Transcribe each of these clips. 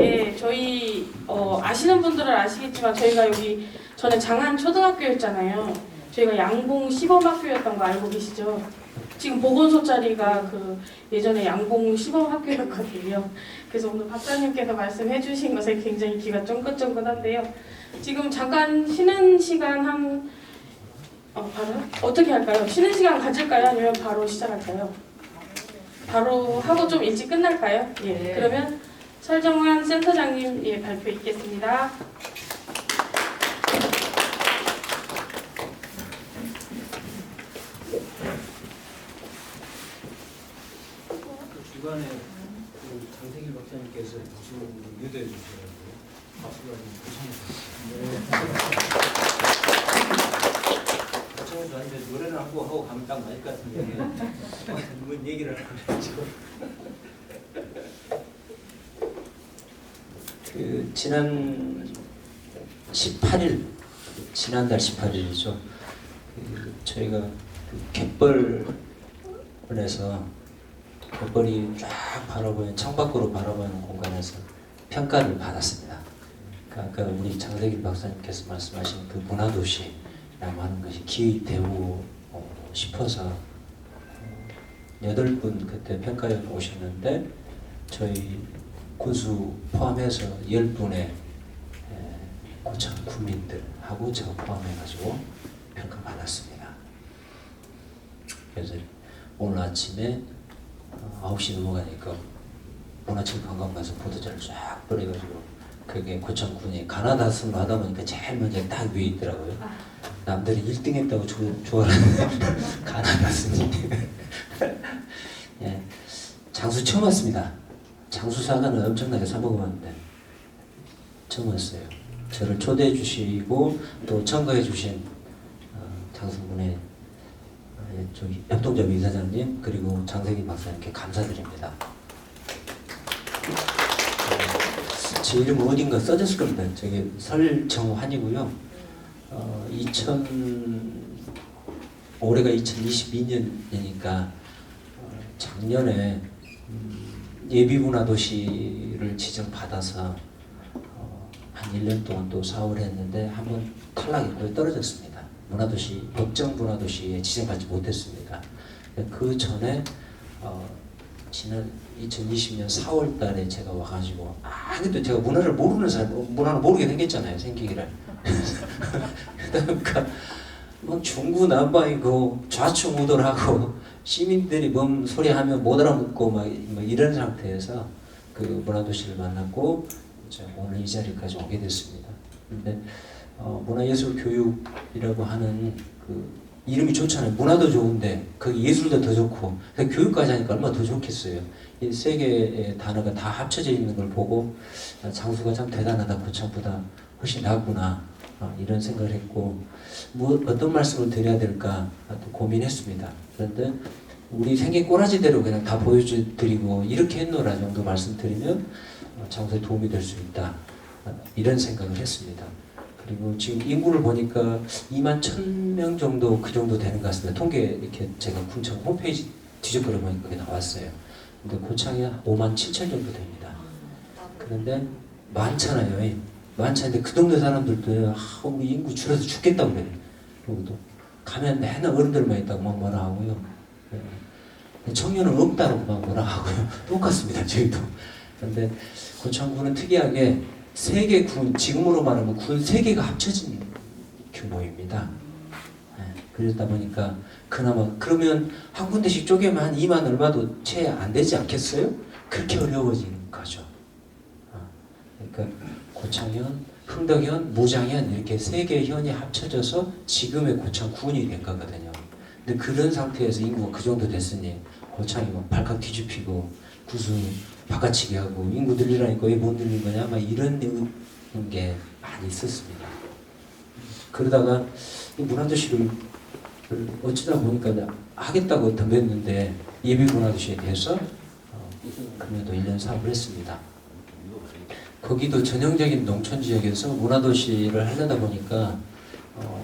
예, 저희 아시는 분들은 아시겠지만 저희가 여기 전에 장안 초등학교였잖아요. 저희가 양봉 시범학교였던 거 알고 계시죠? 지금 보건소 자리가 그 예전에 양봉 시범학교였거든요. 그래서 오늘 박사님께서 말씀해 주신 것에 굉장히 귀가 쫑긋쫑긋한데요. 지금 잠깐 쉬는 시간 바로 어떻게 할까요? 쉬는 시간 가질까요? 아니면 바로 시작할까요? 바로 하고 좀 일찍 끝날까요? 예, 그러면 설정환 센터장님 발표 있겠습니다. 주간에 장세길 박사님께서 박수를 유도해 주셔가지고 박수가 좀 고창해서 아닌데 노래를 한 곡 하고 가면 딱 맞을 것 같은데 뭔 얘기를 하고 가지고 지난 18일 지난달 18일이죠. 저희가 갯벌원에서 갯벌이 쫙 바라보는 창밖으로 바라보는 공간에서 평가를 받았습니다. 그러니까 아까 우리 장세길 박사님께서 말씀하신 그 문화도시라고 하는 것이 기회되고 싶어서 8분 그때 평가위원 오셨는데 저희 군수 포함해서 10분의 고창 국민들하고 저 포함해가지고 평가받았습니다. 그래서 오늘 아침에 9시 넘어가니까 문화청 관광 가서 보도자를 쫙 뿌려가지고 그게 고창군이 가나다스로 하다 보니까 제일 먼저 딱 위에 있더라고요. 남들이 1등 했다고 좋아하는데 가나다스니 예, 장수 처음 왔습니다. 장수사과는 엄청나게 사 먹어봤는데 처음 왔어요. 저를 초대해 주시고 또 청구해 주신 장수군의 저기 협동조합 이사장님 그리고 장세길 박사님께 감사드립니다. 제 이름 어딘가 써졌을 겁니다. 저기 설정환이고요. 올해가 2022년이니까 작년에 예비문화도시를 지정받아서 한 1년 동안 또 사업을 했는데 한번 탈락했고요. 떨어졌습니다. 문화도시, 법정문화도시에 지정받지 못했습니다. 그 전에 지난 2020년 4월 달에 제가 와가지고 아직도 제가 문화를 모르는 사람, 문화를 모르게 생겼잖아요. 생기기를. 그러니까 막 중구난방이고 좌충우돌하고 시민들이 뭔 소리 하면 못 알아듣고 막 이런 상태에서 그 문화도시를 만났고 오늘 이 자리까지 오게 됐습니다. 근데 문화예술교육이라고 하는 그 이름이 좋잖아요. 문화도 좋은데 거기 예술도 더 좋고 교육까지 하니까 얼마나 더 좋겠어요. 이 세 개의 단어가 다 합쳐져 있는 걸 보고 장수가 참 대단하다. 고창보다 훨씬 낫구나. 이런 생각을 했고 어떤 말씀을 드려야 될까 또 고민했습니다. 그런데 우리 생긴 꼬라지대로 그냥 다 보여드리고 이렇게 했노라 정도 말씀드리면 장소에 도움이 될 수 있다. 이런 생각을 했습니다. 그리고 지금 인구를 보니까 2만 1,000명 정도 그 정도 되는 것 같습니다. 통계 이렇게 제가 군청 홈페이지 뒤적거려 보니까 그게 나왔어요. 근데 고창이 5만 7천 정도 됩니다. 그런데 많잖아요. 많잖은데 그 동네 사람들도 우리 인구 줄어서 죽겠다고 그래요. 여기도 가면 맨날 어른들만 있다고 막 뭐라 하고요. 청년은 없다고 막 뭐라 하고요. 똑같습니다. 저희도. 그런데 고창군은 특이하게 3개 군, 지금으로 말하면 군 3개가 합쳐진 규모입니다. 그러다 보니까 그나마 그러면 한 군데씩 쪼개면 한 2만 얼마도 채 안 되지 않겠어요? 그렇게 어려워지는 거죠. 그러니까 고창현, 흥덕현, 무장현 이렇게 3개의 현이 합쳐져서 지금의 고창군이 된 거거든요. 근데 그런 상태에서 인구가 그 정도 됐으니 고창이 막 발칵 뒤집히고 구수 바깥치기 하고 인구 늘리라니까 왜 못 늘린 거냐 막 이런 게 많이 있었습니다. 그러다가 이 문화도시를 어쩌다 보니까 하겠다고 덤볐는데 예비문화도시에 대해서 그럼에도 1년 사업을 했습니다. 거기도 전형적인 농촌 지역에서 문화도시를 하려다 보니까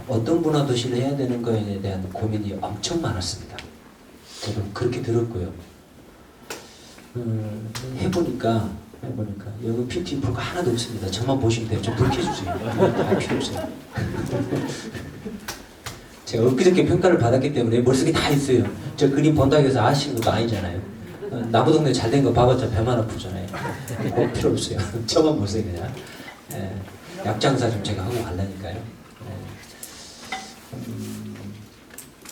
어떤 문화도시를 해야 되는 거에 대한 고민이 엄청 많았습니다. 저도 그렇게 들었고요. 해보니까 해보니까 여기 PT 불가 하나도 없습니다. 저만 보시면 돼요. 좀 불 켜주세요. 다 필요 없어요. 제가 엊그저께 평가를 받았기 때문에 머릿속에 다 있어요. 저 그림 본다고 해서 아시는 것도 아니잖아요. 나무 동네 잘 된 거 봐봤자 배만 아프잖아요. 꼭 필요 없어요. 저만 보세요 그냥. 약장사 좀 제가 하고 갈라니까요.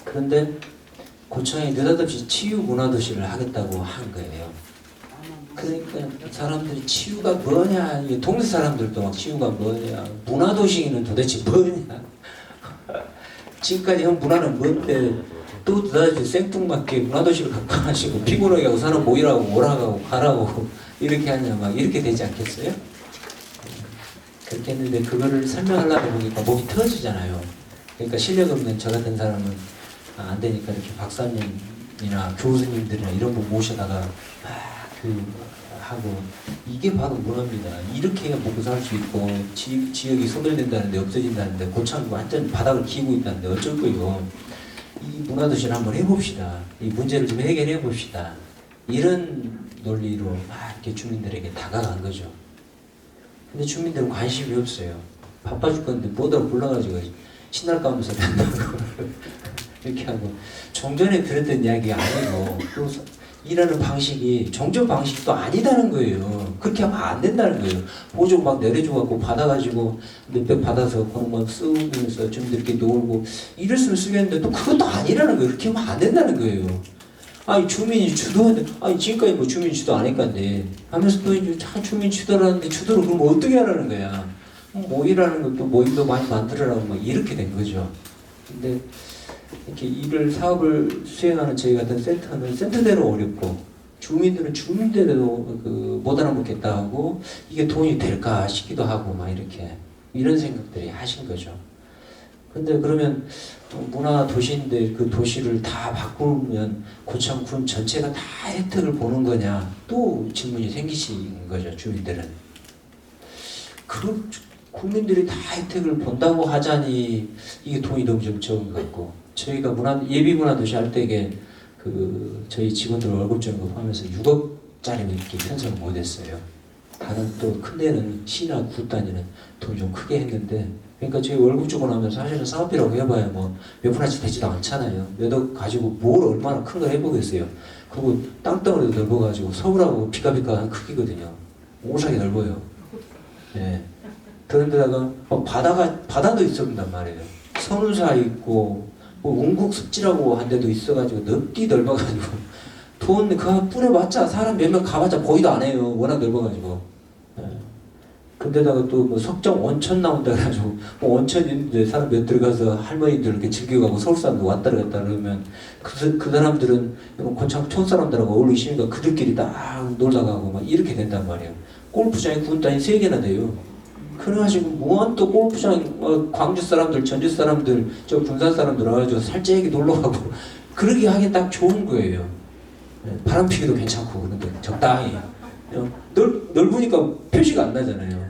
그런데 고창이 느닷없이 치유 문화도시를 하겠다고 한 거예요. 그러니까 사람들이 치유가 뭐냐, 이게 동네 사람들도 막 치유가 뭐냐, 문화도시는 도대체 뭐냐. 지금까지 형 문화는 뭔데 또 느닷없이 생뚱맞게 문화도시를 갖고 하시고 피곤하게 하고 사람 모이라고 오라고 가라고 이렇게 하냐, 막 이렇게 되지 않겠어요? 그렇게 했는데 그거를 설명하려다 보니까 목이 터지잖아요. 그러니까 실력 없는 저 같은 사람은 안 되니까 이렇게 박사님이나 교수님들이나 이런 분 모셔다가 하고 이게 바로 문화입니다. 이렇게 해야 먹고 살 수 있고 지역이 소멸된다는데 없어진다는데 고창 완전 바닥을 기고 있다는데 어쩔 거요. 이 문화도시를 한번 해봅시다. 이 문제를 좀 해결해 봅시다. 이런 논리로 막 이렇게 주민들에게 다가간 거죠. 근데 주민들은 관심이 없어요. 바빠 죽겠는데 뭐더러 불러가지고 신날 까면서 한다고 이렇게 하고 종전에 들었던 이야기가 아니고 또 일하는 방식이 종전 방식도 아니다는 거예요. 그렇게 하면 안 된다는 거예요. 보조 막 내려줘갖고 받아가지고 몇백 받아서 그런 막 쓰면서 좀 이렇게 놀고 이랬으면 쓰겠는데 또 그것도 아니라는 거예요. 그렇게 하면 안 된다는 거예요. 아니 주민이 주도하는데 아니 지금까지 뭐 주민이 주도 안 했건데 하면서 또 이제 주민 주도를 하는데 주도를 그럼 어떻게 하라는 거야. 모이라는 것도 모임도 많이 만들어라고 막 이렇게 된 거죠. 근데 이렇게 일을 사업을 수행하는 저희 같은 센터는 센터대로 어렵고 주민들은 주민대로 못 알아먹겠다 하고 이게 돈이 될까 싶기도 하고 막 이렇게 이런 생각들이 하신 거죠. 근데 그러면 문화 도시인데 그 도시를 다 바꾸면 고창군 전체가 다 혜택을 보는 거냐 또 질문이 생기신 거죠. 주민들은. 국민들이 다 혜택을 본다고 하자니 이게 돈이 너무 좀 적은 것 같고 저희가 예비 문화도시 할 때에 저희 직원들 월급 주는 거 포함해서 6억짜리밖에 편성을 못했어요. 다른 또 큰 데는 시나 구 단위는 돈 좀 크게 했는데 그러니까 저희 월급 주고 나면 사실은 사업비라고 해봐야 뭐 몇 푼어치 되지도 않잖아요. 몇 억 가지고 뭘 얼마나 큰 걸 해보겠어요. 그리고 땅덩어리도 넓어가지고 서울하고 비가비가한 크기거든요. 오싹이 넓어요. 예. 그런데다가 바다도 있었단 말이에요. 선운사 있고 뭐 웅국습지라고 한 데도 있어가지고 넓디 넓어가지고 돈 그거 뿌려봤자 사람 몇 명 가봤자 보이도 안 해요. 워낙 넓어가지고. 예. 근데다가 또 뭐 석정 원천 나온다 그래가지고 뭐 원천 있는데 사람 몇 들어가서 할머니들 이렇게 즐겨가고 서울 사람들 왔다 갔다 그러면 그 사람들은 고창 촌 사람들하고 어울리기 싫으니까 그들끼리 딱 놀다 가고 막 이렇게 된단 말이에요. 골프장이 군단이 3개나 돼요. 그래가지고 무한 또 골프장 광주 사람들, 전주 사람들, 저 군산 사람들 와가지고 살짝이 놀러가고 그러게 하기 딱 좋은 거예요. 바람 피기도 괜찮고 그런데 적당히 넓으니까 표시가 안 나잖아요.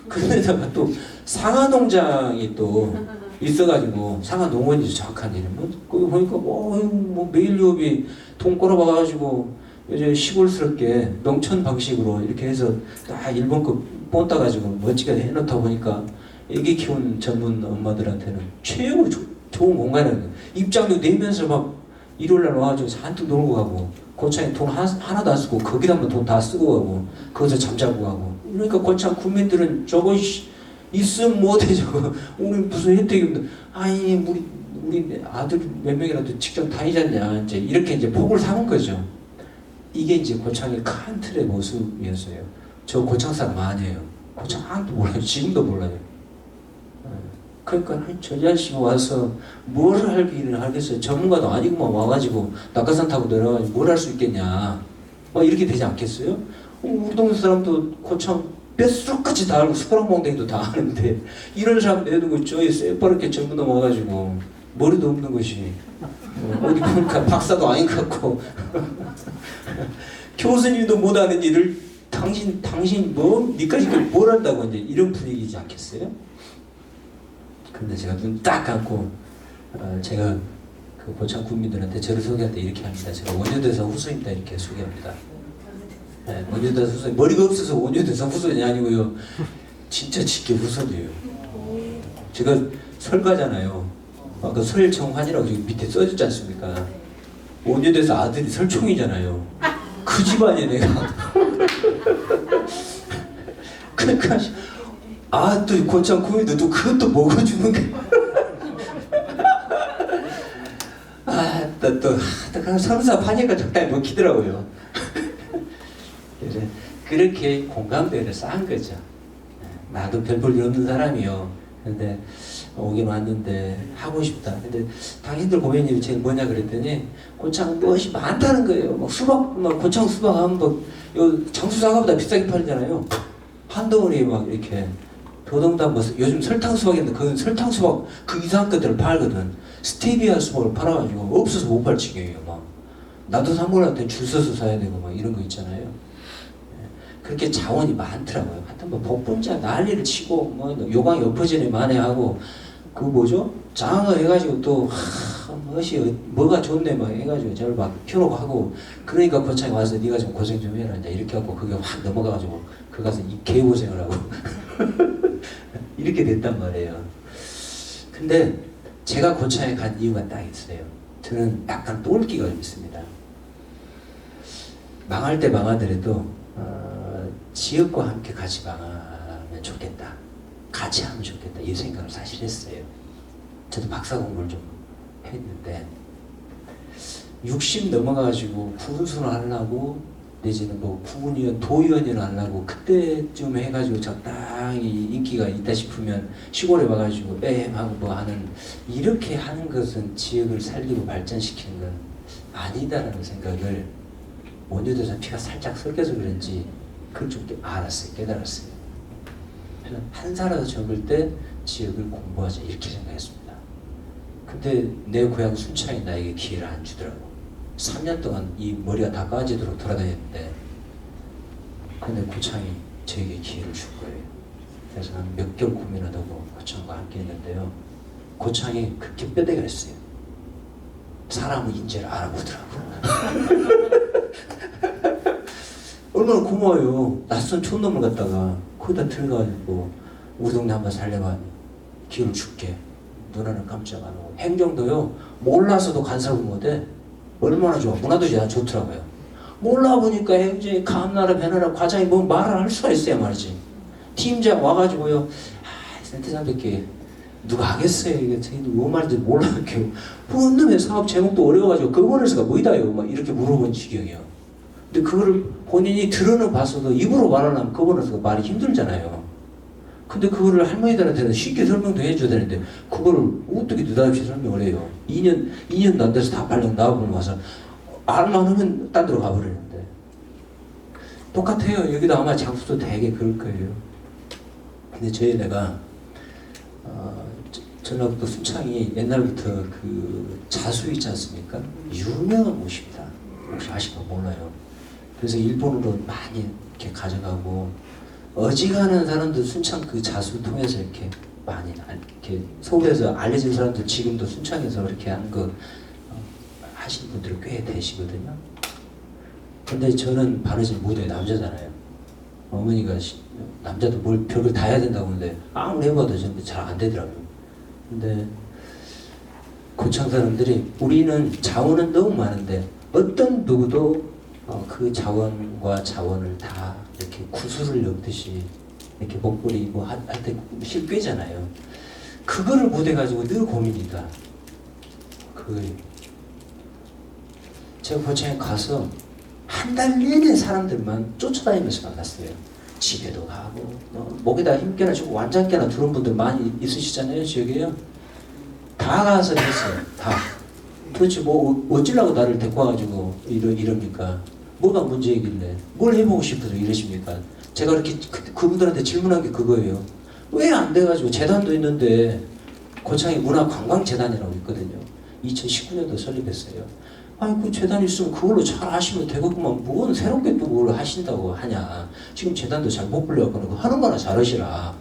그런데다가 또 상하농장이 또 있어가지고 상하농원이죠 정확한 이름은. 거기 보니까 뭐 매일 유업이 돈 꼬라박아가지고 이제 시골스럽게 농촌 방식으로 이렇게 해서 딱 일본급 본 따가지고 멋지게 해놓다 보니까 애기 키우는 전문 엄마들한테는 최고 좋은 공간이에요. 입장료 내면서 막 일요일날 와가지고 잔뜩 놀고 가고 고창에 돈 하나도 안 쓰고 거기다만 돈 다 쓰고 가고 거기서 잠자고 가고 그러니까 고창 국민들은 저거 있으면 못해 저거 우리 무슨 혜택이 없는데 아니 우리 아들 몇 명이라도 직접 다니잖냐 이제 이렇게 이제 폭을 삼은 거죠. 이게 이제 고창의 큰 틀의 모습이었어요. 저 고창 사람 아니에요. 고창 아무도 몰라요. 지금도 몰라요. 그러니까 저 자식이 와서 뭘 하기를 하겠어요. 전문가도 아니고만 와가지고 낙하산 타고 내려가지고 뭘 할 수 있겠냐. 막 이렇게 되지 않겠어요? 우리 동네 사람도 고창 뼛속까지 다 알고 숟가락몽댕이도 다 아는데 이런 사람 내두고 저기 새빠르게 젊은 놈 와가지고 머리도 없는 것이 어디 보니까 박사도 아닌 것 같고 교수님도 못하는 일을 당신 뭐 니까지 뭘 한다고 이제 이런 분위기지 않겠어요? 근데 제가 눈 딱 감고 제가 그 고창 국민들한테 저를 소개할 때 이렇게 합니다. 제가 원효대사 후수입니다 이렇게 소개합니다. 네, 원효대사 후손. 머리가 없어서 원효대사 후손이 아니고요. 진짜 직계 후손이에요. 제가 설가잖아요. 아까 설청환이라고 지금 밑에 써있지 않습니까? 원효대사 아들이 설총이잖아요. 그 집안이야 내가. 그러니까 또 고창 구이도 또 그것도 먹어주는 게. 또 성사 파니까 적당히 먹히더라고요. 그래서 그렇게 공감대를 쌓은 거죠. 나도 별 볼 일 없는 사람이요. 근데 오긴 왔는데 하고 싶다. 근데 당신들 고민이 제일 뭐냐 그랬더니 고창 무엇이 많다는 거예요. 막 수박, 막 고창 수박 하면 막 장수사과보다 비싸게 팔잖아요. 한 덩어리 막 이렇게 도동다 뭐 요즘 설탕 수박인데 그 설탕 수박 그 이상한 것들을 팔거든. 스테비아 수박을 팔아가지고 없어서 못 팔 지경이에요. 막 나도 사먹으려면 줄 서서 사야 되고 막 이런 거 있잖아요. 그렇게 자원이 많더라고요. 하여튼 뭐 복분자 난리를 치고 뭐 요강 엎어지네 만회하고 그 뭐죠? 장어 해가지고 또 무엇이 뭐가 좋네 막 해가지고 저를 막 펴놓고 하고 그러니까 고창에 와서 네가 좀 고생 좀 해라 이제 이렇게 하고 그게 확 넘어가가지고 그 가서 이 개고생을 하고 이렇게 됐단 말이에요. 근데 제가 고창에 간 이유가 딱 있어요. 저는 약간 똘끼가 좀 있습니다. 망할 때 망하더라도 지역과 함께 같이 망하면 좋겠다. 같이 하면 좋겠다. 이 생각을 사실 했어요. 저도 박사 공부를 좀 했는데 60 넘어가지고 구분수를 하려고 내지는 뭐 구분위원, 도의원을 하려고 그때쯤 해가지고 적당히 인기가 있다 싶으면 시골에 와가지고 하고 뭐 하는 이렇게 하는 것은 지역을 살리고 발전시키는 건 아니다라는 생각을 원효대사 피가 살짝 섞여서 그런지 그걸 좀 알았어요. 깨달았어요. 그래서 한 살라도 적을 때 지역을 공부하자 이렇게 생각했습니다. 근데 내 고향 순창이 나에게 기회를 안 주더라고. 3년 동안 이 머리가 다 까지도록 돌아다녔는데 근데 고창이 저에게 기회를 줄 거예요. 그래서 한 몇 개월 고민하다고 고창과 함께 했는데요. 고창이 그렇게 뼈대가 있어요. 사람의 인재를 알아보더라고. 얼마나 고마워요. 낯선 촌놈을 갖다가 거기다 들어가지고 우리 동네 한번 살려봐. 기회를 줄게. 누나는 깜짝 안 오고. 행정도요. 몰라서도 간섭을 못해. 얼마나 좋아. 문화도 좋더라고요. 몰라보니까 행정이 감나라 배나라 과장이 뭐 말을 할 수가 있어야 말이지. 팀장 와가지고요. 센터장밖에 누가 하겠어요. 이게 저희도 뭐 말인지 몰라. 이렇게 놈의 사업 제목도 어려워가지고 그거에서가 뭐이다요. 막 이렇게 물어본 지경이요. 근데 그거를 본인이 들어는 봤어도 입으로 말하려면 그거는 말이 힘들잖아요. 근데 그거를 할머니들한테는 쉽게 설명도 해줘야 되는데 그거를 어떻게 느닷없이 설명을 해요. 2년도 안 돼서 다 발령 나와보면 와서 알만 하면 딴 데로 가버리는데 똑같아요. 여기도 아마 장수도 되게 그럴 거예요. 근데 저희 내가 전라북도 순창이 옛날부터 그 자수 있지 않습니까? 유명한 곳입니다. 혹시 아시는 거 몰라요. 그래서 일본으로 많이 이렇게 가져가고 어지간한 사람들 순창 그 자수 통해서 이렇게 많이 이렇게 서울에서 알려진 사람들 지금도 순창에서 그렇게 하는 거 하시는 분들이 꽤 되시거든요. 근데 저는 바느질 못해요. 남자잖아요. 어머니가 남자도 뭘 별걸 다 해야 된다고 하는데 아무리 해봐도 저는 잘 안 되더라고요. 근데 고창 사람들이 우리는 자원은 너무 많은데 어떤 누구도 그 자원과 자원을 다 이렇게 구슬을 엮듯이 이렇게 목걸이 뭐 할 때 실꿰잖아요. 그거를 못해가지고 늘 고민이다. 제가 고창에 가서 한 달 내내 사람들만 쫓아다니면서 만났어요. 집에도 가고 목에다 힘께나 주고 완장께나 두른 분들 많이 있으시잖아요. 지역에요. 다 가서 했어요. 다. 도대체 뭐 어찌려고 나를 데리고 와가지고 이럽니까? 뭐가 문제이길래 뭘 해보고 싶어서 이러십니까? 제가 이렇게 그분들한테 질문한 게 그거예요. 왜 안 돼가지고 재단도 있는데 고창이 문화관광재단이라고 있거든요. 2019년도 설립했어요. 아니 그 재단 있으면 그걸로 잘 하시면 되겠구만. 뭔 새롭게 또 뭘 하신다고 하냐. 지금 재단도 잘 못 불려갖고 하는 거나 잘하시라.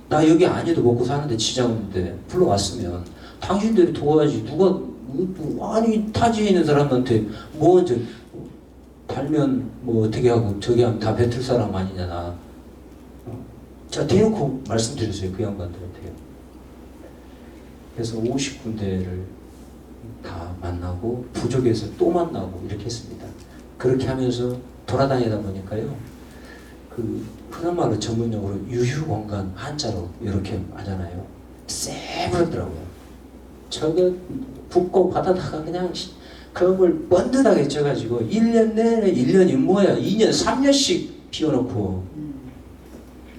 나 여기 아니도 먹고 사는데 지장인데 불러왔으면 당신들이 도와야지. 누가 아니 타지에 있는 사람한테 뭐 달면 뭐 어떻게 하고 저기 하면 다 뱉을 사람 아니냐 나. 자 대놓고 말씀드렸어요 그 양반들한테요. 그래서 50군데를 다 만나고 부족에서 또 만나고 이렇게 했습니다. 그렇게 하면서 돌아다니다 보니까요. 그 흔한 말로 전문용어로 유휴공간 한자로 이렇게 하잖아요. 쎄버리더라고요. 저거 붓고 받아다가 그냥 그걸 번듯하게 쪄가지고 1년 내내 1년이 뭐야 2년 3년씩 피워놓고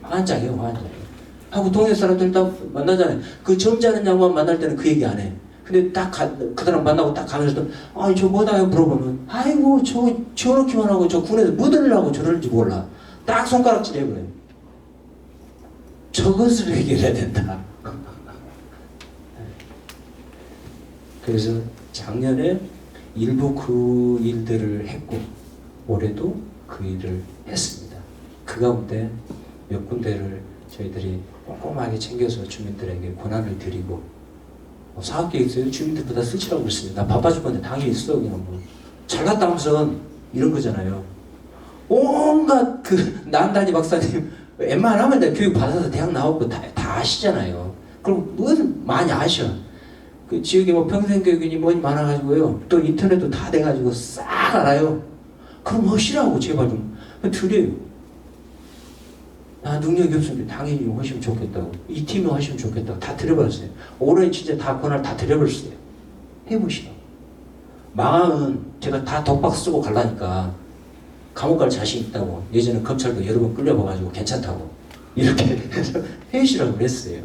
환장해요 환장. 하고 동네 사람들 다 만나잖아요. 그 점잖은 양반 만날 때는 그 얘기 안 해. 근데 딱 그 사람 만나고 딱 가면서 아니 저 뭐다 물어보면 아이고 저렇게만 하고 저 군에서 뭐 들으려고 저러는지 몰라. 딱 손가락질 해버려요. 저것을 해결해야 된다. 그래서 작년에 일부 그 일들을 했고 올해도 그 일을 했습니다. 그 가운데 몇 군데를 저희들이 꼼꼼하게 챙겨서 주민들에게 권한을 드리고 사업계획 있어요? 주민들보다 쓰시라고 그랬습니다. 나 바빠 죽겠는데 당연히 있어. 그냥 뭐 잘났다 하면서 이런 거잖아요. 온갖 그 난단이 박사님 웬만하면 다 교육 받아서 대학 나오고 다 아시잖아요. 그럼 무엇을 많이 아셔. 그 지역에 뭐 평생교육이니 뭐니 많아가지고요. 또 인터넷도 다 돼가지고 싹 알아요. 그럼 하시라고 제발 좀 드려요. 아 능력이 없으면 당연히 하시면 좋겠다고. 이 팀이 하시면 좋겠다고 다 드려버렸어요. 올해 진짜 다 권한을 다 드려버렸어요. 해보시라고. 망하면 제가 다 독박 쓰고 갈라니까 감옥 갈 자신 있다고. 예전에 검찰도 여러 번 끌려봐가지고 괜찮다고 이렇게 해서 해주시라고 그랬어요.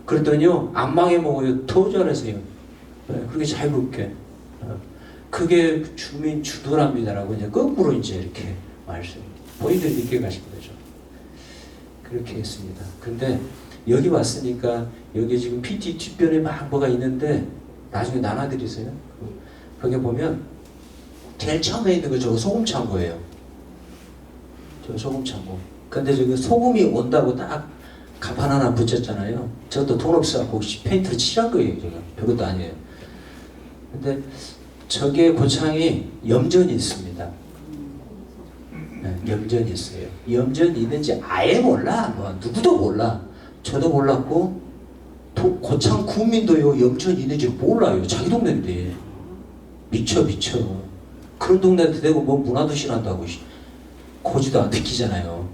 그랬더니요 안 망해먹어요. 더 잘하세요. 그렇게 자유롭게. 그게 주민 주도랍니다라고 이제 거꾸로 이제 이렇게 말씀. 본인들이 느껴 가신 거죠. 그렇게 했습니다. 근데 여기 왔으니까 여기 지금 PT 뒷변에 막 뭐가 있는데 나중에 나눠드리세요. 거기 보면 제일 처음에 있는 거 저거 소금 창고예요. 저 소금 창고. 근데 저기 소금이 온다고 딱 가판 하나 붙였잖아요. 저것도 돈 없어갖고 페인트로 칠한 거예요. 제가 별것도 아니에요. 근데 저게 고창이 염전이 있습니다. 네, 염전이 있어요. 염전이 있는지 아예 몰라. 뭐 누구도 몰라. 저도 몰랐고 고창 구민도요 염전이 있는지 몰라요. 자기 동네인데 미쳐. 그런 동네한테 대고 뭐 문화도시 난다고 고지도 안 듣기잖아요.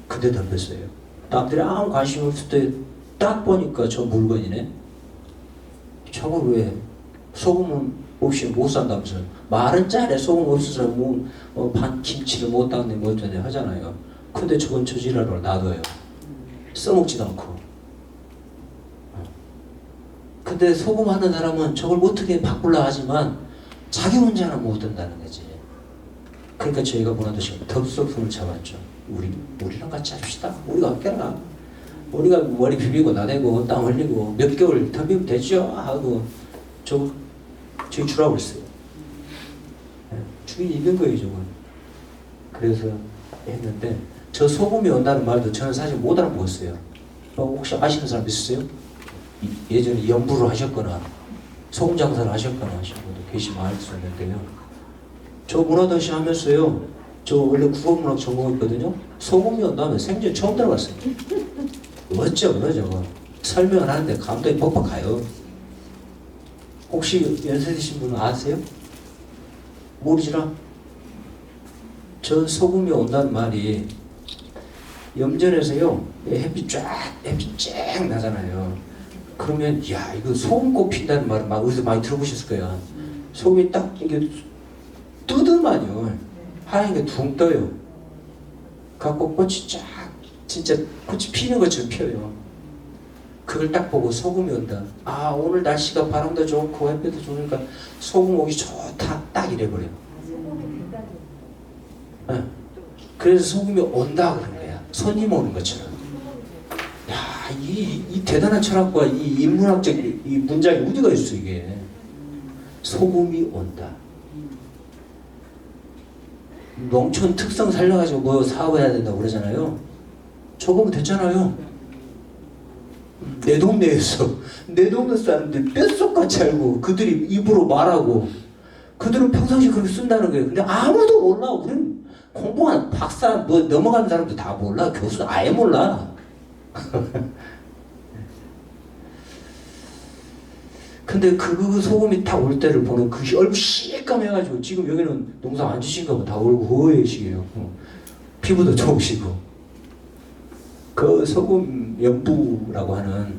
근데 덤볐어요. 남들이 아무 관심 없을 때 딱 보니까 저 물건이네. 저걸 왜 소금은 없이 못 산다면서 말은 짜래 소금 없어서 반 김치를 못 닦네 뭐 어쩌네 하잖아요. 근데 저건 저지랄로 놔둬요. 써먹지도 않고. 근데 소금 하는 사람은 저걸 어떻게 바꾸려 하지만 자기 혼자는 못 된다는 거지. 그러니까 저희가 문화도시가 덥석품을 잡았죠. 우리랑 같이 합시다. 우리가 아껴라. 우리가 머리 비비고 나대고 땀 흘리고 몇 개월 덤비면 되죠 하고 저희 주라고 했어요. 주인이 있는 거예요 저건. 그래서 했는데 저 소금이 온다는 말도 저는 사실 못 알아먹었어요. 혹시 아시는 사람 있으세요? 예전에 연부를 하셨거나 소금 장사를 하셨거나 하신 분도 계시면 알 수 있는데요. 저 문화도시 하면서요. 저 원래 국어문학 전공했거든요. 소금이 온다면 생전 처음 들어봤어요. 어쩌 그러 저거. 설명을 하는데 감독이 뻑뻑해요. 혹시 연세 드신 분은 아세요? 모르시나? 저 소금이 온다는 말이 염전에서요 햇빛 쨍 나잖아요. 그러면 야 이거 소금꽃 핀다는 말은 막 어디서 많이 들어보셨을 거야. 소금이 딱 이게 뜨더만요. 하얀 게 둥 떠요. 갖고 꽃이 쫙 진짜 꽃이 피는 것처럼 피어요. 그걸 딱 보고 소금이 온다. 아 오늘 날씨가 바람도 좋고 햇빛도 좋으니까 소금 오기 좋다. 딱 이래버려요. 네. 그래서 소금이 온다 그런 거야. 손님 오는 것처럼. 야, 이 대단한 철학과 이 인문학적 이 문장이 어디가 있어 이게. 소금이 온다. 농촌 특성 살려가지고 뭐 사업해야 된다고 그러잖아요. 저거면 됐잖아요. 내 동네에서 내 동네 사람들 뼛속같이 알고 그들이 입으로 말하고 그들은 평상시 그렇게 쓴다는 거예요. 근데 아무도 몰라. 그럼 공부한 박사 뭐 넘어간 사람도 다 몰라. 교수는 아예 몰라. 근데 그 소금이 딱 올 때를 보는 그 얼굴 시꺼매가지고 지금 여기는 농사 안 지신가 봐. 다 얼굴 허해시게요. 피부도 좋으시고. 그 소금 연부라고 하는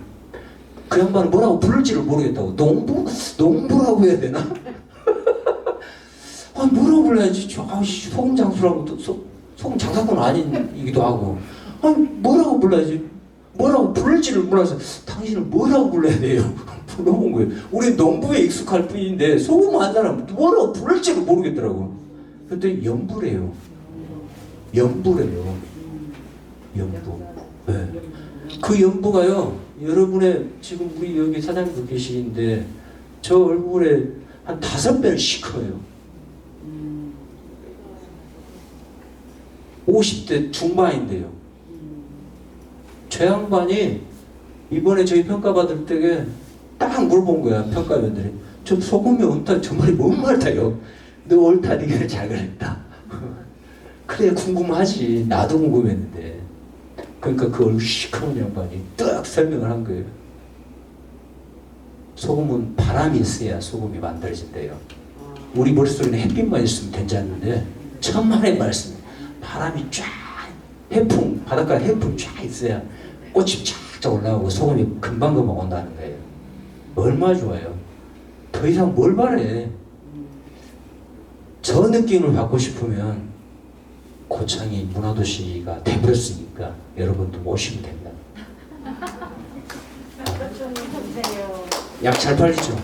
그 양반은 뭐라고 부를지를 모르겠다고. 농부라고 해야 되나? 아, 뭐라고 불러야지? 소금 장수라고 소금 장사꾼 아닌이기도 하고. 아니 뭐라고 불러야지? 뭐라고 부를지를 몰라서 당신은 뭐라고 불러야 돼요? 물어본 거예요. 우리 농부에 익숙할 뿐인데 소금 한 사람 뭐라고 부를지를 모르겠더라고. 그랬더니 연부래요. 연부래요. 연부. 네. 그 연부가요. 여러분의 지금 우리 여기 사장님도 계시는데 저 얼굴에 한 5배는 시커매요. 50대 중반인데요. 저 양반이 이번에 저희 평가받을 때에 딱 물어본 거야. 평가위원들이. 저 소금이 옳다. 저 말이 뭔 말이다요. 너 옳다. 네가 잘 그랬다. 그래 궁금하지. 나도 궁금했는데. 그러니까 그 얼굴 시커먼 양반이 딱 설명을 한 거예요. 소금은 바람이 있어야 소금이 만들어진대요. 우리 머릿속에는 햇빛만 있으면 괜찮은데 천만의 말씀. 바람이 쫙 해풍 바닷가에 해풍 쫙 있어야 꽃이 쫙쫙 올라오고 소금이 금방금방 온다는 거예요. 얼마나 좋아요. 더 이상 뭘 바래. 저 느낌을 받고 싶으면 고창이 문화도시가 돼버렸으니까 여러분도 모시면 됩니다. 약 잘 팔리죠?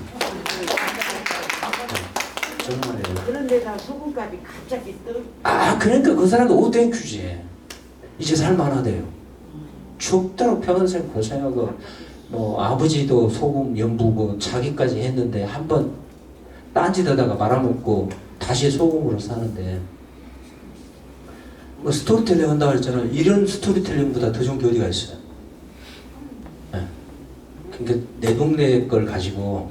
정말이에요. 그런데다 소금값이 갑자기 떠. 아 그러니까 그 사람도 오땡큐지. 이제 살만하대요. 죽도록 평생 고생하고 뭐 아버지도 소금 연부고 자기까지 했는데 한번 딴짓하다가 말아먹고 다시 소금으로 사는데 뭐 스토리텔링 한다고 했잖아. 이런 스토리텔링보다 더 좋은 게 어디가 있어요. 네. 그러니까 내 동네 걸 가지고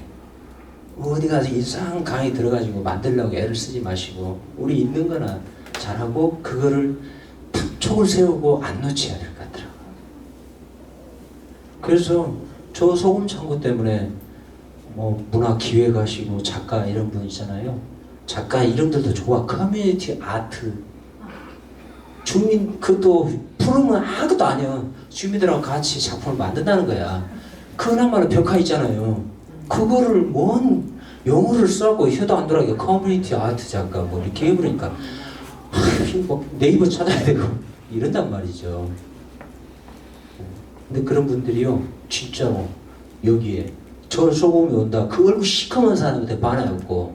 어디 가서 이상한 강의 들어가지고 만들려고 애를 쓰지 마시고 우리 있는 거나 잘하고 그거를 탁 촉을 세우고 안 놓쳐야 될 것 같더라고요. 그래서 저 소금 창고 때문에 뭐 문화 기획하시고 작가 이런 분 있잖아요. 작가 이름들도 좋아. 커뮤니티 아트. 주민 그것도 프로는 아무것도 아니야. 주민들하고 같이 작품을 만든다는 거야. 그나마는 벽화 있잖아요. 그거를 뭔 용어를 써갖고 혀도 안 돌아가게 커뮤니티 아트 작가 뭐 이렇게 해버리니까 뭐 네이버 찾아야 되고 이런단 말이죠. 근데 그런 분들이요 진짜로 여기에 저 소금이 온다 그 얼굴 시커먼 사람한테 반해갖고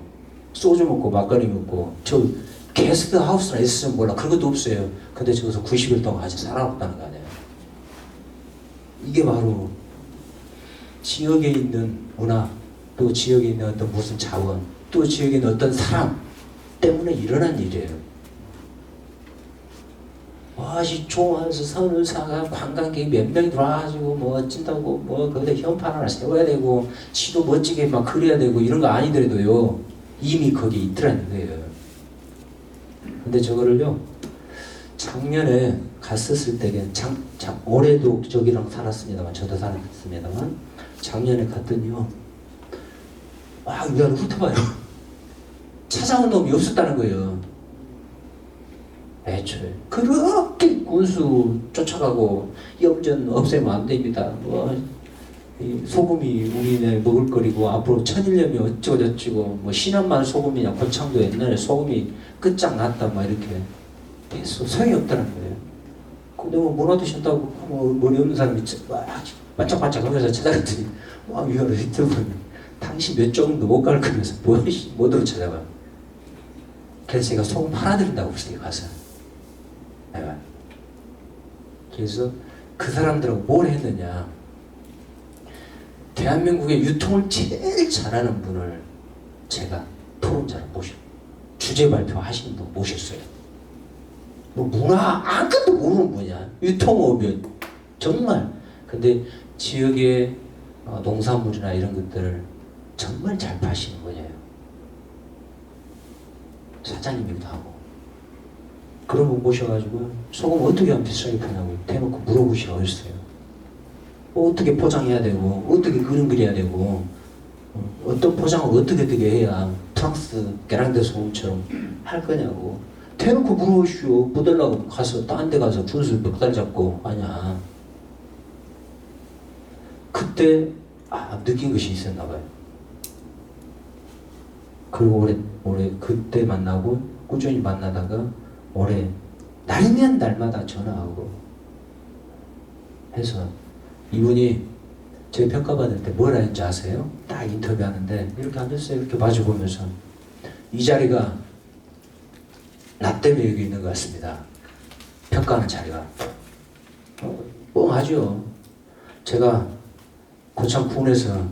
소주 먹고 막걸리 먹고 저 게스트 하우스나 있으면 몰라 그런 것도 없어요. 근데 저기서 90일 동안 같이 살아왔다는 거 아니에요. 이게 바로 지역에 있는 문화 또 지역에 있는 어떤 무슨 자원 또 지역에 있는 어떤 사람 때문에 일어난 일이에요. 와씨 좋아서 선을사가 관광객이 몇 명이 들어와가지고 뭐 어쩐다고 뭐 거기다 현판 하나 세워야 되고 지도 멋지게 막 그려야 되고 이런 거 아니더라도요 이미 거기 있더라는 거예요. 근데 저거를요 작년에 갔었을 때에 올해도 저기랑 살았습니다만 저도 살았습니다만 작년에 갔더니요 와 위안을 훑어봐요. 찾아온 놈이 없었다는 거예요. 애초에 그렇게 군수 쫓아가고 염전 없애면 안 됩니다. 뭐 소금이 우리네 먹을거리고 앞으로 천일염이 어쩌고 저쩌고 뭐 신안만 소금이냐 고창도 옛날에 소금이 끝장났다 막 이렇게 계속 소용이 없다는 거예요. 근데 뭐 문화도시였다고 뭐 머리 없는 사람이 막 반짝반짝 하면서 찾아갔더니 와 위안을 휘두르고 당신 몇 정도 못 갈 거면서 뭐로 찾아가. 그래서 제가 소금 하나 드린다고 그랬어요 가서. 그래서 그 사람들하고 뭘 했느냐 대한민국의 유통을 제일 잘하는 분을 제가 토론자로 주제 발표하시는 분 모셨어요. 뭐 문화 아무것도 모르는 분이야. 유통업이 정말 근데 지역의 농산물이나 이런 것들을 정말 잘 파시는 분이에요. 사장님이기도 하고. 그런 분 모셔가지고 소금 어떻게 하면 비싸게 파냐고 대놓고 물어보시라 했어요. 어떻게 포장해야 되고 어떻게 그림 그려야 되고 어떤 포장을 어떻게 해야 프랑스 게랑데 소금처럼 할 거냐고 대놓고 물어보시오. 묻으려고 가서 딴 데 가서 분수 몇 달 잡고 하냐. 그때 느낀 것이 있었나 봐요. 그리고 올해 그때 만나고 꾸준히 만나다가 올해 날면 날마다 전화하고 해서 이분이 제 평가받을 때 뭘 하는지 아세요? 딱 인터뷰하는데 이렇게 앉았어요. 이렇게 마주보면서 이 자리가 나 때문에 여기 있는 것 같습니다. 평가하는 자리가 뻥하죠. 제가 고창 군에서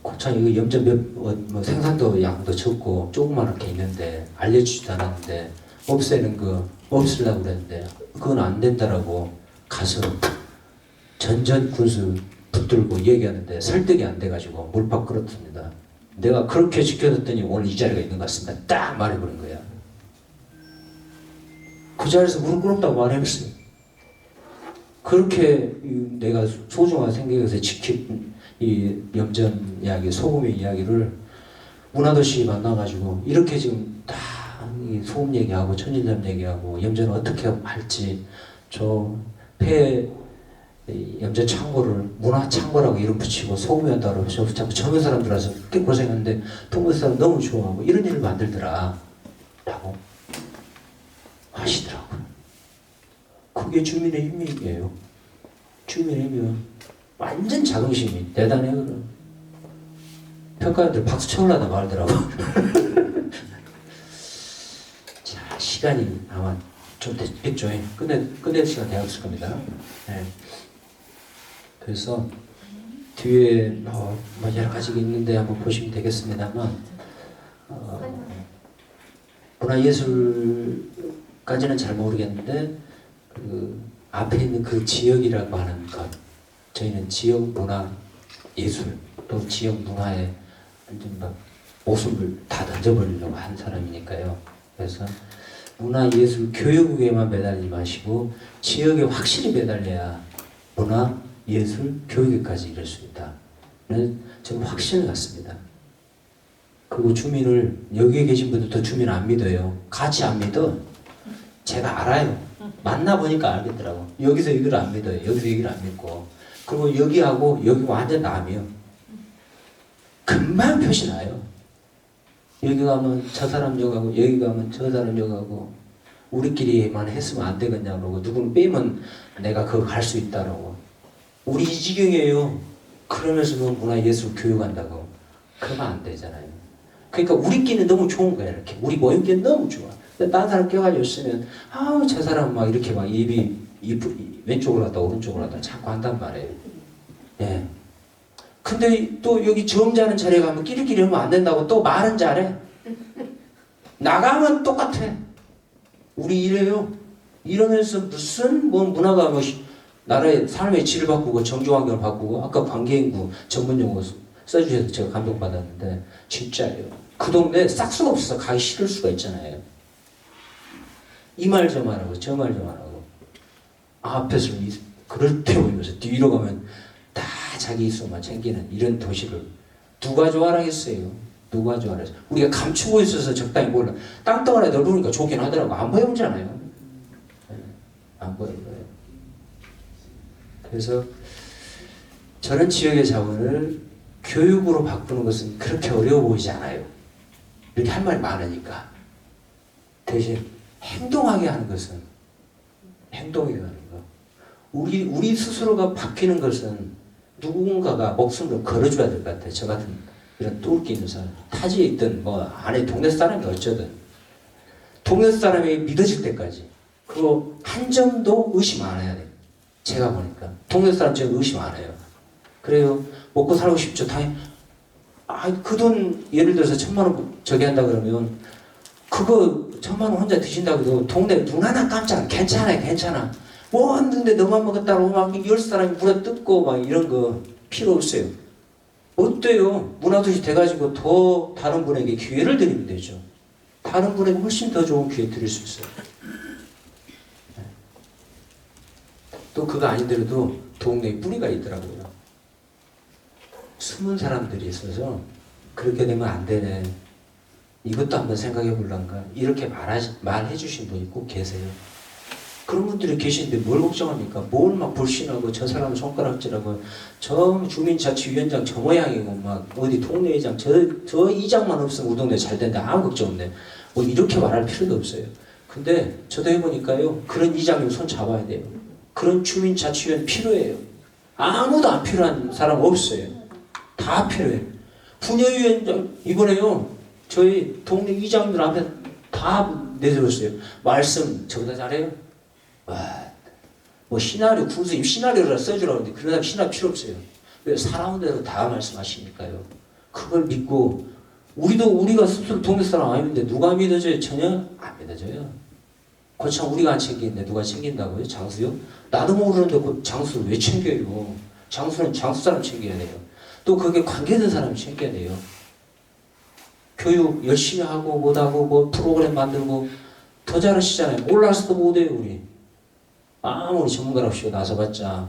고창 이거 염전 뭐 생산도 양도 적고 조그맣게 있는데 알려주지도 않았는데 없애는 거 없으려고 그랬는데 그건 안 된다라고 가서 전전 군수 붙들고 얘기하는데 설득이 안 돼가지고 물팍 끌었습니다. 내가 그렇게 지켜줬더니 오늘 이 자리가 있는 것 같습니다. 딱 말해버린 거야. 그 자리에서 무릎 꿇었다고 말해봤어요. 그렇게 내가 소중한 생각에서 지킨 이 염전 이야기, 소금의 이야기를 문화도시 만나가지고 이렇게 지금 다 소금 얘기하고 천일염 얘기하고 염전을 어떻게 할지 저 염전 창고를 문화 창고라고 이름 붙이고 소금이 한다고 자꾸 젊은 사람들아서 꽤 고생했는데 동네 사람 너무 좋아하고 이런 일을 만들더라 라고 하시더라고요. 그게 주민의 힘이에요. 주민의 힘이요. 완전 자긍심이 대단해요. 평가원들 박수 쳐올라다 말더라고. 자, 시간이 아마 좀 됐죠. 끝낼 시간 되었을 겁니다. 네. 그래서 뒤에 뭐 여러 가지가 있는데 한번 보시면 되겠습니다만 문화예술까지는 잘 모르겠는데 그 앞에 있는 그 지역이라고 하는 것 저희는 지역 문화 예술 또 지역 문화에 완전 막 모습을 다 던져버리려고 한 사람이니까요. 그래서 문화 예술 교육에만 매달리지 마시고 지역에 확실히 매달려야 문화 예술 교육에까지 이룰 수 있다. 저는 확신을 갖습니다. 그리고 주민을 여기에 계신 분들도 주민 안 믿어요. 같이 안 믿어. 제가 알아요. 만나보니까 알겠더라고. 여기서 여기를 안 믿어요. 여기서 여기를 안 믿고. 그리고 여기하고 여기 완전 남이요. 금방 표시 나요. 여기 가면 저 사람 저가고 여기 가면 저 사람 저가고 우리끼리만 했으면 안 되겠냐고 그러고 누구는 빼면 내가 그거 갈 수 있다라고. 우리 이 지경이에요. 그러면서도 문화예술 교육한다고. 그러면 안 되잖아요. 그러니까 우리끼리는 너무 좋은 거야. 이렇게 우리 모임끼리는 너무 좋아. 근데 다른 사람 껴가지고 있으면 아우 저 사람 막 이렇게 막 입이 왼쪽으로 갔다 오른쪽으로 갔다 자꾸 한단 말이에요. 예. 근데 또 여기 점잖은 자리에 가면 끼리끼리 하면 안 된다고 또 말은 잘해. 나가면 똑같아. 우리 이래요. 이러면서 무슨 뭐 문화가 뭐 나라의 삶의 질을 바꾸고 정조환경을 바꾸고 아까 관계인구 전문용어 써주셔서 제가 감동받았는데 진짜예요. 그 동네에 싹수가 없어서 가기 싫을 수가 있잖아요. 이 말 저 말하고 저 말 저 말하고 앞에서 그럴 때 보이면서 뒤로 가면 다 자기 이수만 챙기는 이런 도시를 누가 좋아하겠어요? 누가 좋아하겠어요? 우리가 감추고 있어서 적당히 몰라. 땅덩어리 넓으니까 좋긴 하더라고. 안 보이잖아요. 안 보여요. 그래서 저런 지역의 자원을 교육으로 바꾸는 것은 그렇게 어려워 보이지 않아요. 이렇게 할 말이 많으니까. 대신 행동하게 하는 것은 행동하게 하는 거. 우리 스스로가 바뀌는 것은 누군가가 목숨을 걸어줘야 될 것 같아요. 저 같은 이런 똘끼 있는 사람. 타지에 있든 뭐 안에 동네 사람이 어쩌든 동네 사람이 믿어질 때까지 그리고 한 점도 의심 안 해야 돼요. 제가 보니까 동네 사람 제가 의심 안 해요. 그래요. 먹고 살고 싶죠. 당연히 그 돈 예를 들어서 1,000만 원 저기 한다 그러면 그거 1,000만 원 혼자 드신다고 해도 동네 눈 하나 깜짝 괜찮아요. 괜찮아. 뭐 했는데 너만 먹었다고 막 10사람이 물어 뜯고 막 이런 거 필요 없어요. 어때요? 문화도시 돼가지고 더 다른 분에게 기회를 드리면 되죠. 다른 분에게 훨씬 더 좋은 기회 드릴 수 있어요. 또 그거 아니더라도 동네에 뿌리가 있더라고요. 숨은 사람들이 있어서 그렇게 되면 안 되네. 이것도 한번 생각해 볼란가. 이렇게 말해 주신 분이 꼭 계세요. 그런 분들이 계신데 뭘 걱정합니까? 뭘 막 불신하고 저 사람 손가락질하고 저 주민자치위원장 저 모양이고 막 어디 동네회장 저 이장만 없으면 우리 동네 잘 된다. 아무 걱정 없네. 뭐 이렇게 말할 필요도 없어요. 근데 저도 해보니까요. 그런 이장님 손 잡아야 돼요. 그런 주민자치위원 필요해요. 아무도 안 필요한 사람 없어요. 다 필요해. 분여위원장 이번에요. 저희 동네 이장님들 앞에 다 내세웠어요. 말씀 저보다 잘해요. 와, 뭐 시나리오 군수님 시나리오를 써주라고 하는데 그런 사람 시나리오 필요 없어요. 왜 살아온 대로 다 말씀하시니까요. 그걸 믿고 우리가 스스로 동네 사람 아닌데 누가 믿어줘요? 전혀 안 믿어줘요. 거참 우리가 안 챙기는데 누가 챙긴다고요? 장수요? 나도 모르는데 그 장수 왜 챙겨요? 장수는 장수 사람 챙겨야 돼요. 또 그게 관계된 사람이 챙겨야 돼요. 교육 열심히 하고 못하고 뭐 프로그램 만들고 더 잘하시잖아요. 올라서도 못해요 우리. 아무리 전문가랍시고 나서봤자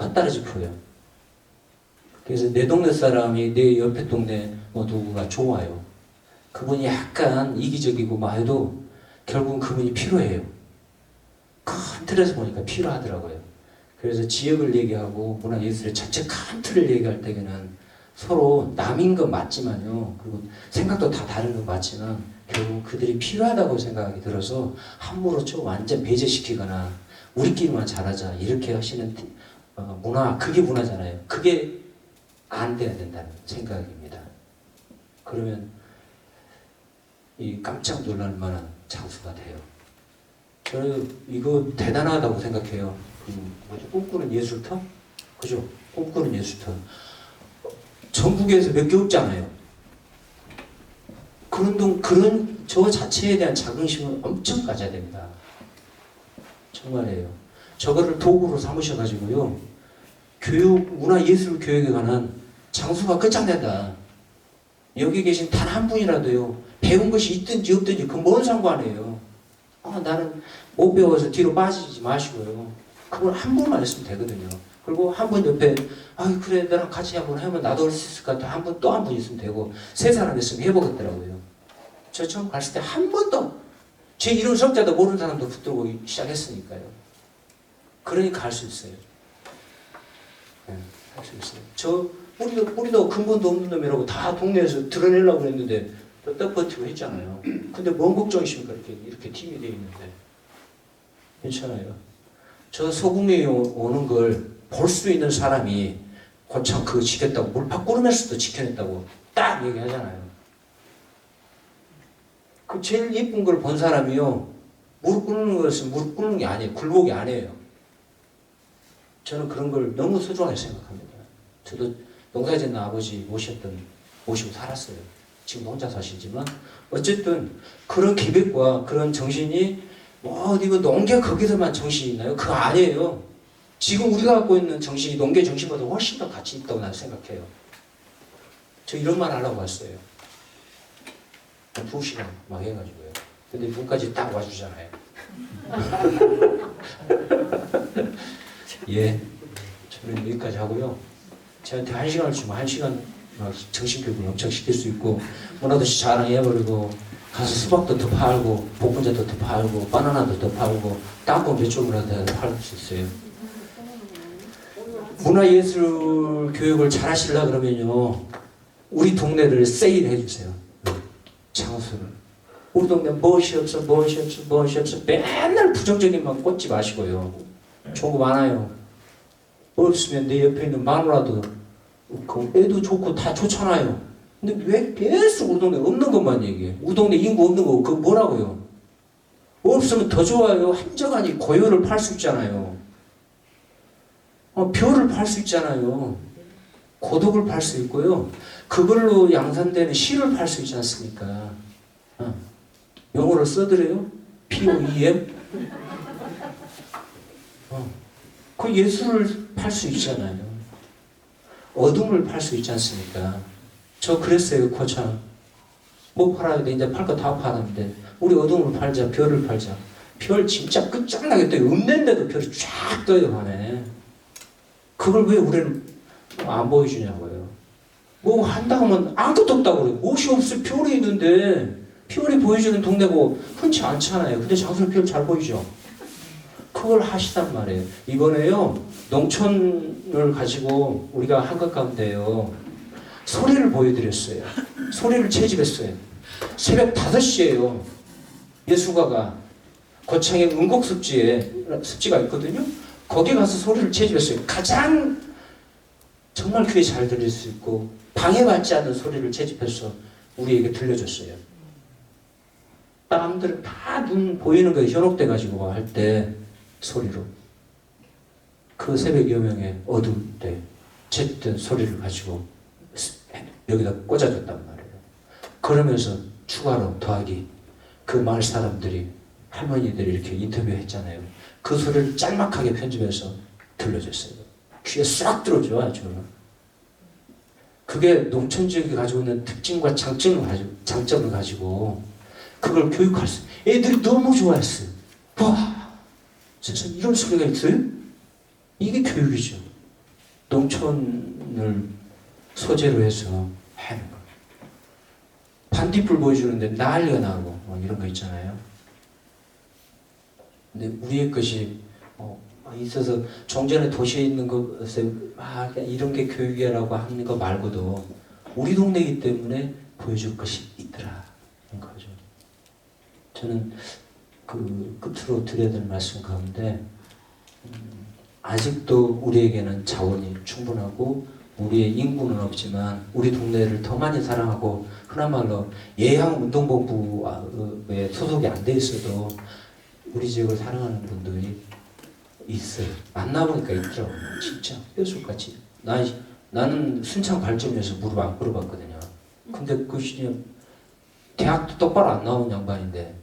헛다리 짚어요. 그래서 내 동네 사람이 내 옆에 동네 뭐 누구가 좋아요. 그분이 약간 이기적이고 뭐 해도 결국은 그분이 필요해요. 큰 틀에서 보니까 필요하더라고요. 그래서 지역을 얘기하고 문화예술의 전체 큰 틀을 얘기할 때에는 서로 남인 건 맞지만요. 그리고 생각도 다 다른 건 맞지만 결국 그들이 필요하다고 생각이 들어서 함부로 좀 완전 배제시키거나 우리끼리만 잘하자 이렇게 하시는 문화, 그게 문화잖아요. 그게 안 돼야 된다는 생각입니다. 그러면 이 깜짝 놀랄 만한 장수가 돼요. 저는 이거 대단하다고 생각해요. 뭐지? 꿈꾸는 예술터? 그죠? 꿈꾸는 예술터. 전국에서 몇 개 없잖아요. 그런 저 자체에 대한 자긍심을 엄청 가져야 됩니다. 정말이에요. 저거를 도구로 삼으셔가지고요. 교육, 문화, 예술 교육에 관한 장수가 끝장낸다. 여기 계신 단 한 분이라도요. 배운 것이 있든지 없든지 그건 뭔 상관이에요. 나는 못 배워서 뒤로 빠지지 마시고요. 그걸 한 분만 했으면 되거든요. 그리고 한 분 옆에 그래 나랑 같이 한번 하면 나도 할 수 있을 것 같아. 한 분 또 한 분 있으면 되고 세 사람 있으면 해보겠더라고요. 저 처음 갔을 때 한 번도 제 이름 석자도 모르는 사람도 붙들고 시작했으니까요. 그러니까 할 수 있어요. 네, 할 수 있어요. 우리도 근본도 없는 놈이라고 다 동네에서 드러내려고 했는데 딱 버티고 했잖아요. 근데 뭔 걱정이십니까? 이렇게 팀이 되어 있는데. 괜찮아요. 저 소국리에 오는 걸 볼 수 있는 사람이 고참 그거 지켰다고 물팍 꿇으면서도 지켜냈다고 딱 얘기하잖아요. 그 제일 예쁜 걸 본 사람이요. 무릎 꿇는 것은 무릎 꿇는 게 아니에요. 굴복이 아니에요. 저는 그런 걸 너무 소중하게 생각합니다. 저도 농사짓는 아버지 모시고 살았어요. 지금 혼자 사시지만 어쨌든 그런 기백과 그런 정신이 이거 농계 거기서만 정신이 있나요? 그거 아니에요. 지금 우리가 갖고 있는 정신이 농계 정신보다 훨씬 더 가치 있다고 나는 생각해요. 저 이런 말 하려고 왔어요. 2시간 막 해가지고요. 근데 문까지 딱 와주잖아요. 예, 저는 여기까지 하고요. 저한테 1시간을 주면 1시간 정신교육을 엄청 시킬 수 있고 문화도시 자랑해버리고 가서 수박도 더 팔고 복분자도 더 팔고 바나나도 더 팔고 땅콩 배추물도 더 팔 수 있어요. 문화예술 교육을 잘 하시려 그러면요 우리 동네를 세일해 주세요. 장수를. 우리 동네 무엇이 없어 맨날 부정적인만 꽂지 마시고요. 좋은 거 많아요. 없으면 내 옆에 있는 마누라도 애도 좋고 다 좋잖아요. 근데 왜 계속 우리 동네 없는 것만 얘기해? 우리 동네 인구 없는 거 그거 뭐라고요? 없으면 더 좋아요. 한정하니 고요를 팔 수 있잖아요. 벼를 팔 수 있잖아요. 고독을 팔 수 있고요. 그걸로 양산되는 시를 팔 수 있지 않습니까? 영어를 써드려요? POEM? 그 예술을 팔 수 있잖아요. 어둠을 팔 수 있지 않습니까? 저 그랬어요, 고참. 뭐 팔아야 돼? 이제 팔 거 다 파는데 우리 어둠을 팔자, 별을 팔자. 별 진짜 끝장나게 떠요. 없는데도 별이 쫙 떠요, 반에. 그걸 왜 우리는 안 보여주냐고요. 뭐 한다고 하면 아무것도 없다고 그래요. 무엇이 없어. 별이 있는데 별이 보여주는 동네고 흔치 않잖아요. 근데 장수는 별 잘 보이죠. 그걸 하시단 말이에요. 이번에요, 농촌을 가지고 우리가 한 것 가운데요, 소리를 보여드렸어요. 소리를 채집했어요. 새벽 5시에요. 예수가가 고창에 은곡습지가 있거든요. 거기 가서 소리를 채집했어요. 가장 정말 귀에 잘 들릴 수 있고 방해받지 않는 소리를 채집해서 우리에게 들려줬어요. 사람들은 다 눈 보이는 거에 현혹돼 가지고 할 때 소리로 그 새벽 여명에 어두울 때 채집된 소리를 가지고 여기다 꽂아줬단 말이에요. 그러면서 추가로 더하기 그 마을 사람들이 할머니들이 이렇게 인터뷰했잖아요. 그 소리를 짤막하게 편집해서 들려줬어요. 귀에 싹 들어오죠, 아주. 그게 농촌 지역이 가지고 있는 특징과 장점을 가지고 그걸 교육할 수. 애들이 너무 좋아했어요. 와, 세상에 이런 소리가 있어요? 이게 교육이죠. 농촌을 소재로 해서 하는 거. 반딧불 보여주는데 난리가 나고 뭐 이런 거 있잖아요. 근데 우리의 것이 있어서 종전의 도시에 있는 것에 이런 게 교육이라고 하는 거 말고도 우리 동네이기 때문에 보여줄 것이 있더라. 이런 거죠. 저는 그 끝으로 드려야 될 말씀 가운데 아직도 우리에게는 자원이 충분하고 우리의 인구는 없지만 우리 동네를 더 많이 사랑하고 흔한 말로 예향운동본부에 소속이 안 돼 있어도 우리 지역을 사랑하는 분들이 있어요. 만나보니까 있더라고요. 진짜 뼈속같이. 나는 순창 발전에서 무릎 안 꿇어봤거든요. 근데 그 시절 대학도 똑바로 안 나온 양반인데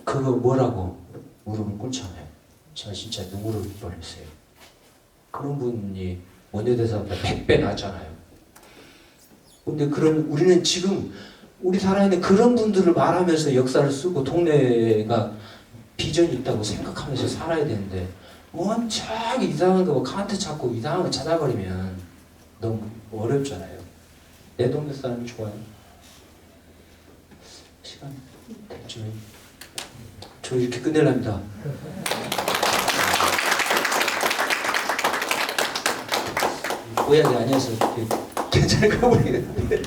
그거 뭐라고 무릎을 꿇잖아요. 제가 진짜 눈물을 보냈어요. 그런 분이 원효대사보다 100배 낫잖아요. 근데 우리는 지금 우리 살아있는 그런 분들을 말하면서 역사를 쓰고 동네가 비전이 있다고 생각하면서 살아야 되는데 뭔 쫙 이상한 거 카운트 찾고 이상한 거 찾아버리면 너무 어렵잖아요. 내 동네 사람이 좋아요. 시간 됐죠. 저 이렇게 끝내랍니다. 고약이 아니어서 괜찮을까 모르겠는데.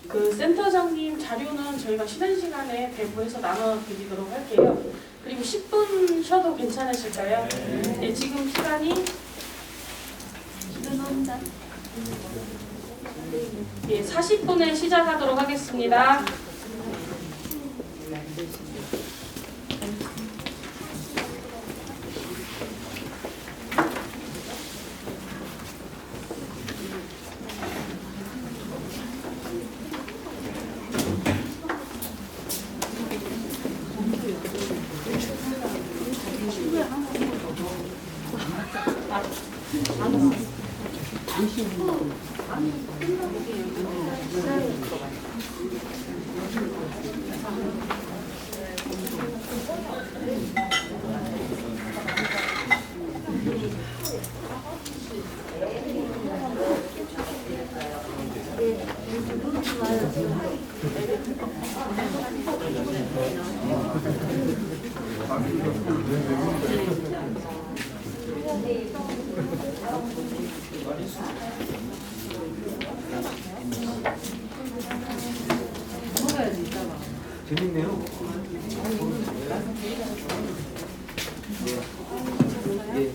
그 센터장님 자료는 저희가 쉬는 시간에 배부해서 나눠드리도록 할게요. 그리고 10분 쉬어도 괜찮으실까요? 네, 지금 시간이 예, 40분에 시작하도록 하겠습니다. 재밌네요. 예.